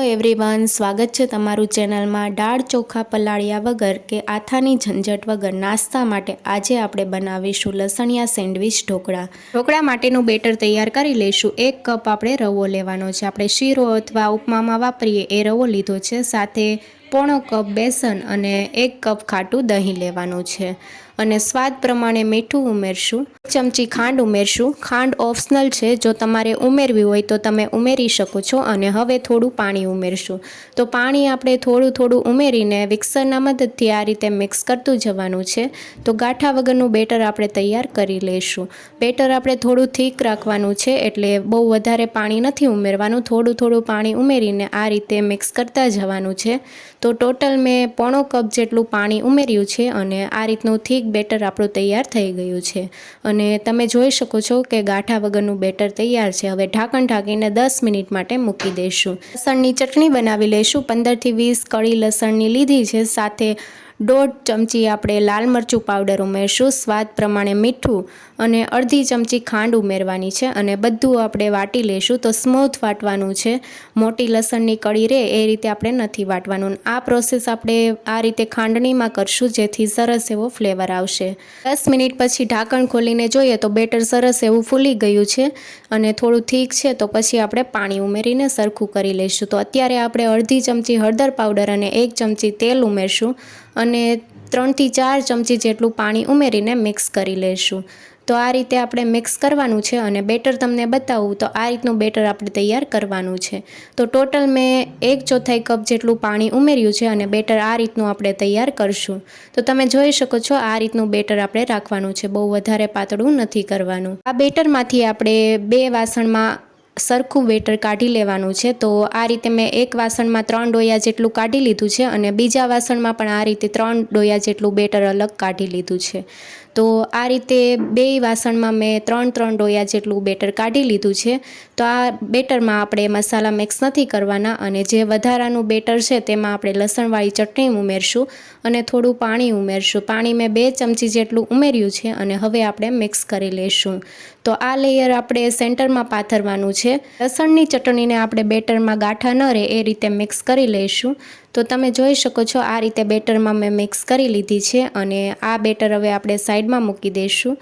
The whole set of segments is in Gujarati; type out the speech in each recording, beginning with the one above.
એવરીવન, સ્વાગત છે તમારું ચેનલમાં। દાળ ચોખા પલાળ્યા વગર કે આથાની ઝંઝટ વગર નાસ્તા માટે આજે આપણે બનાવીશું લસણિયા સેન્ડવિચ ઢોકળા। ઢોકળા માટેનું બેટર તૈયાર કરી લઈશું। 1 કપ આપણે રવો લેવાનો છે। આપણે શીરો અથવા ઉપમામાં વાપરીએ એ રવો લીધો છે। સાથે પોણો કપ બેસન અને 1 કપ ખાટું દહીં લેવાનું છે અને સ્વાદ પ્રમાણે મીઠું ઉમેરશું। 1 ચમચી ખાંડ ઉમેરશું। ખાંડ ઓપ્શનલ છે, જો તમારે ઉમેરવી હોય તો તમે ઉમેરી શકો છો। અને હવે થોડું પાણી ઉમેરશું। તો પાણી આપણે થોડું ઉમેરીને મિક્સરના મદદથી આ રીતે મિક્સ કરતું જવાનું છે। તો ગાંઠા વગરનું બેટર આપણે તૈયાર કરી લઈશું। બેટર આપણે થોડું થીક રાખવાનું છે, એટલે બહુ વધારે પાણી નથી ઉમેરવાનું। થોડું પાણી ઉમેરીને આ રીતે મિક્સ કરતા જવાનું છે। તો ટોટલ મેં પોણો કપ જેટલું પાણી ઉમેર્યું છે અને આ રીતનું થીક બેટર આપણું તૈયાર થઈ ગયું છે અને તમે જોઈ શકો છો કે ગાંઠા વગરનું બેટર તૈયાર છે। હવે ઢાંકણ ઢાંકીને 10 મિનિટ માટે મૂકી દઈશું। લસણની ચટણી બનાવી લઈશું। 15 થી 20 કળી લસણની લીધી છે। સાથે 1.5 ચમચી આપણે લાલ મરચું પાવડર ઉમેરશું। સ્વાદ પ્રમાણે મીઠું અને અડધી ચમચી ખાંડ ઉમેરવાની છે અને બધું આપણે વાટી લઈશું। તો સ્મૂથ વાટવાનું છે, મોટી લસણની કળી રહે એ રીતે આપણે નથી વાટવાનું। આ પ્રોસેસ આપણે આ રીતે ખાંડણીમાં કરશું, જેથી સરસ એવો ફ્લેવર આવશે। 10 મિનિટ પછી ઢાંકણ ખોલીને જોઈએ તો બેટર સરસ એવું ફૂલી ગયું છે અને થોડું થીક છે। તો પછી આપણે પાણી ઉમેરીને સરખું કરી લઈશું। તો અત્યારે આપણે અડધી ચમચી હળદર પાવડર અને 1 ચમચી તેલ ઉમેરશું અને 3 થી 4 ચમચી જેટલું પાણી ઉમેરીને મિક્સ કરી લઈશું। તો આ રીતે આપણે મિક્સ કરવાનું છે અને બેટર તમને બતાવું તો આ રીતનું બેટર આપણે તૈયાર કરવાનું છે। તો ટોટલ મેં 1/4 કપ જેટલું પાણી ઉમેર્યું છે અને બેટર આ રીતનું આપણે તૈયાર કરશું। તો તમે જોઈ શકો છો આ રીતનું બેટર આપણે રાખવાનું છે, બહુ વધારે પાતળું નથી કરવાનું। આ બેટરમાંથી આપણે 2 વાસણમાં સરખું બેટર કાઢી લેવાનું છે। તો આ રીતે મેં એક વાસણમાં 3 ડોયા જેટલું કાઢી લીધું છે અને બીજા વાસણમાં પણ આ રીતે 3 ડોયા જેટલું બેટર અલગ કાઢી લીધું છે। તો આ રીતે 2 વાસણમાં મેં 3 ડોયા જેટલું બેટર કાઢી લીધું છે। તો આ બેટરમાં આપણે મસાલા મિક્સ નથી કરવાના અને જે વધારાનું બેટર છે તેમાં આપણે લસણવાળી ચટણી ઉમેરશું અને થોડું પાણી ઉમેરશું। પાણી મેં 2 ચમચી જેટલું ઉમેર્યું છે અને હવે આપણે મિક્સ કરી લઈશું। તો આ લેયર આપણે સેન્ટરમાં પાથરવાનું છે। લસણની ચટણીને આપણે બેટરમાં ગાંઠા ન રહે એ રીતે મિક્સ કરી લઈશું। તો તમે જોઈ શકો છો આ રીતે બેટરમાં મેં મિક્સ કરી લીધી છે અને આ બેટર હવે આપણે સાઈડમાં મૂકી દઈશું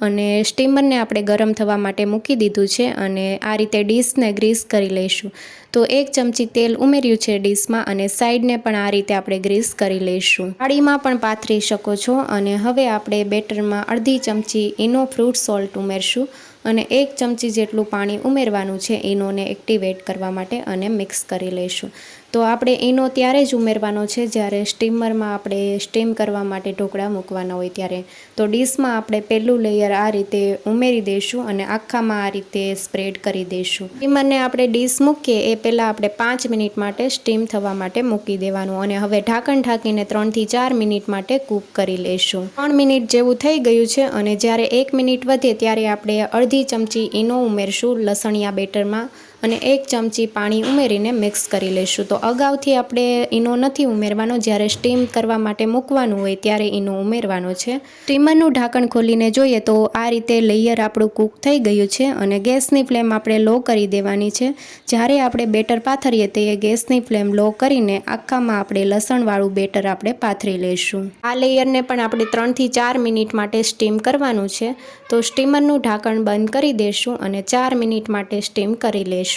અને સ્ટીમરને આપણે ગરમ થવા માટે મૂકી દીધું છે અને આ રીતે ડીશને ગ્રીસ કરી લઈશું। તો 1 ચમચી તેલ ઉમેર્યું છે ડીશમાં અને સાઈડને પણ આ રીતે આપણે ગ્રીસ કરી લઈશું। થાળીમાં પણ પાથરી શકો છો અને હવે આપણે બેટરમાં અડધી ચમચી ઇનો ફ્રૂટ સોલ્ટ ઉમેરશું અને 1 ચમચી જેટલું પાણી ઉમેરવાનું છે ઇનોને એક્ટિવેટ કરવા માટે અને મિક્સ કરી લઈશું। તો આપણે ઇનો ત્યારે જ ઉમેરવાનો છે જ્યારે સ્ટીમરમાં આપણે સ્ટીમ કરવા માટે ઢોકળા મૂકવાના હોય ત્યારે। તો ડીશમાં આપણે પહેલું લેયર આ રીતે ઉમેરી દઈશું અને આખામાં આ રીતે સ્પ્રેડ કરી દઈશું। સ્ટીમરને આપણે ડીશ મૂકીએ એ પહેલાં આપણે 5 મિનિટ માટે સ્ટીમ થવા માટે મૂકી દેવાનું અને હવે ઢાંકણ ઢાંકીને 3 થી 4 મિનિટ માટે કૂક કરી લઈશું। 3 મિનિટ જેવું થઈ ગયું છે અને જ્યારે 1 મિનિટ વધે ત્યારે આપણે અડધી ચમચી ઇનો ઉમેરશું લસણિયા બેટરમાં અને 1 ચમચી પાણી ઉમેરીને મિક્સ કરી લઈશું। તો અગાઉથી આપણે ઇનો નથી ઉમેરવાનો, જ્યારે સ્ટીમ કરવા માટે મૂકવાનું હોય ત્યારે ઇનો ઉમેરવાનો છે। સ્ટીમરનું ઢાંકણ ખોલીને જોઈએ તો આ રીતે લેયર આપણું કૂક થઈ ગયું છે અને ગેસની ફ્લેમ આપણે લો કરી દેવાની છે। જ્યારે આપણે બેટર પાથરીએ તે ગેસની ફ્લેમ લો કરીને આખામાં આપણે લસણવાળું બેટર આપણે પાથરી લઈશું। આ લેયરને પણ આપણે 3 થી 4 મિનિટ માટે સ્ટીમ કરવાનું છે। તો સ્ટીમરનું ઢાંકણ બંધ કરી દઈશું અને 4 મિનિટ માટે સ્ટીમ કરી લઈશું।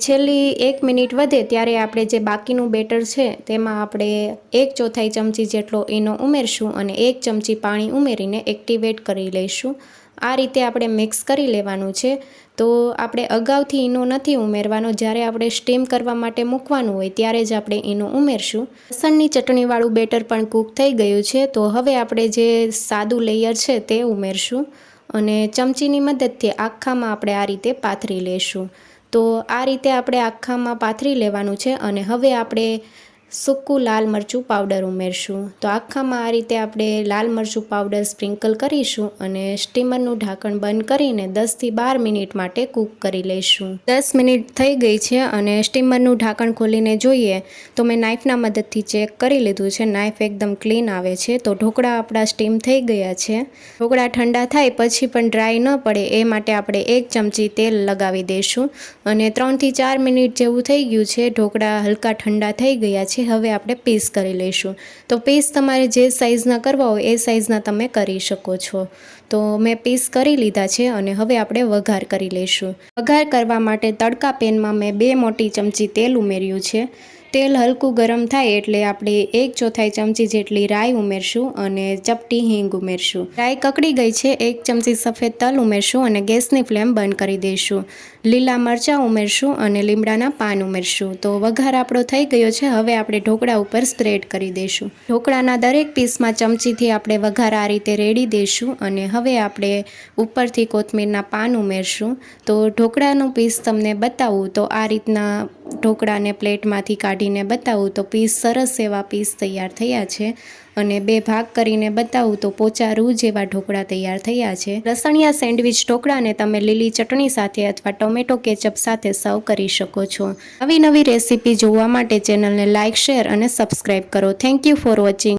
છેલ્લી 1 મિનિટ વધે ત્યારે આપણે જે બાકીનું બેટર છે તેમાં આપણે 1/4 ચમચી જેટલો ઇનો ઉમેરશું અને 1 ચમચી પાણી ઉમેરીને એક્ટિવેટ કરી લઈશું। આ રીતે આપણે મિક્સ કરી લેવાનું છે। તો આપણે અગાઉથી ઇનો નથી ઉમેરવાનો, જ્યારે આપણે સ્ટીમ કરવા માટે મૂકવાનું હોય ત્યારે જ આપણે ઇનો ઉમેરશું। લસણની ચટણીવાળું બેટર પણ કૂક થઈ ગયું છે। તો હવે આપણે જે સાદું લેયર છે તે ઉમેરશું અને ચમચીની મદદથી આખામાં આપણે આ રીતે પાથરી લઈશું। તો આ રીતે આપણે આખામાં પાથરી લેવાનું છે અને હવે આપણે સૂકું લાલ મરચું પાવડર ઉમેરશું. તો આખામાં આ રીતે આપણે લાલ મરચું પાવડર સ્પ્રિંકલ કરીશું અને સ્ટીમરનું ઢાંકણ બંધ કરીને 10થી 12 મિનિટ માટે કૂક કરી લઈશું. 10 મિનિટ થઈ ગઈ છે અને સ્ટીમરનું ઢાંકણ ખોલીને જોઈએ તો મેં નાઇફના મદદથી ચેક કરી લીધું છે. નાઇફ એકદમ ક્લીન આવે છે. તો ઢોકળા આપણા સ્ટીમ થઈ ગયા છે. ઢોકળા ઠંડા થાય પછી પણ ડ્રાય ન પડે એ માટે આપણે 1 ચમચી તેલ લગાવી દઈશું અને 3થી 4 મિનિટ જેવું થઈ ગયું છે. ઢોકળા હલકા ઠંડા થઈ ગયા છે. હવે આપણે પીસ કરી લઈશું. તો પીસ તમારે જે સાઇઝના કરવા હોય એ સાઇઝના તમે કરી શકો છો. તો મેં પીસ કરી લીધા છે અને હવે આપણે વઘાર કરી લઈશું. વઘાર કરવા માટે તડકા પેનમાં મેં 2 મોટી ચમચી તેલ ઉમેર્યું છે. તેલ હલકું ગરમ થાય એટલે આપણે 1/4 ચમચી જેટલી રાઈ ઉમેરશું અને ચપટી હિંગ ઉમેરશું. રાઈ કકડી ગઈ છે. 1 ચમચી સફેદ તલ ઉમેરશું અને ગેસની ફ્લેમ બંધ કરી દઈશું. લીલા મરચાં ઉમેરશું અને લીમડાના પાન ઉમેરશું. તો વઘાર આપણો થઈ ગયો છે. હવે આપણે ઢોકળા ઉપર સ્પ્રેડ કરી દઈશું. ઢોકળાના દરેક પીસમાં ચમચીથી આપણે વઘાર આ રીતે રેડી દઈશું અને હવે આપણે ઉપરથી કોથમીરના પાન ઉમેરશું. તો ઢોકળાનું પીસ તમને બતાવું તો આ રીતના ઢોકળાને પ્લેટમાંથી કાઢીને બતાવું તો પીસ સરસ એવા પીસ તૈયાર થયા છે અને 2 ભાગ કરીને બતાવું તો પોચા રૂ જેવા ઢોકળા તૈયાર થયા છે. લસણિયા સેન્ડવિચ ઢોકળાને તમે લીલી ચટણી સાથે અથવા ટોમેટો કેચઅપ સાથે સર્વ કરી શકો છો. નવી રેસીપી જોવા માટે ચેનલને લાઇક, શેર અને સબસ્ક્રાઈબ કરો. Thank you for watching.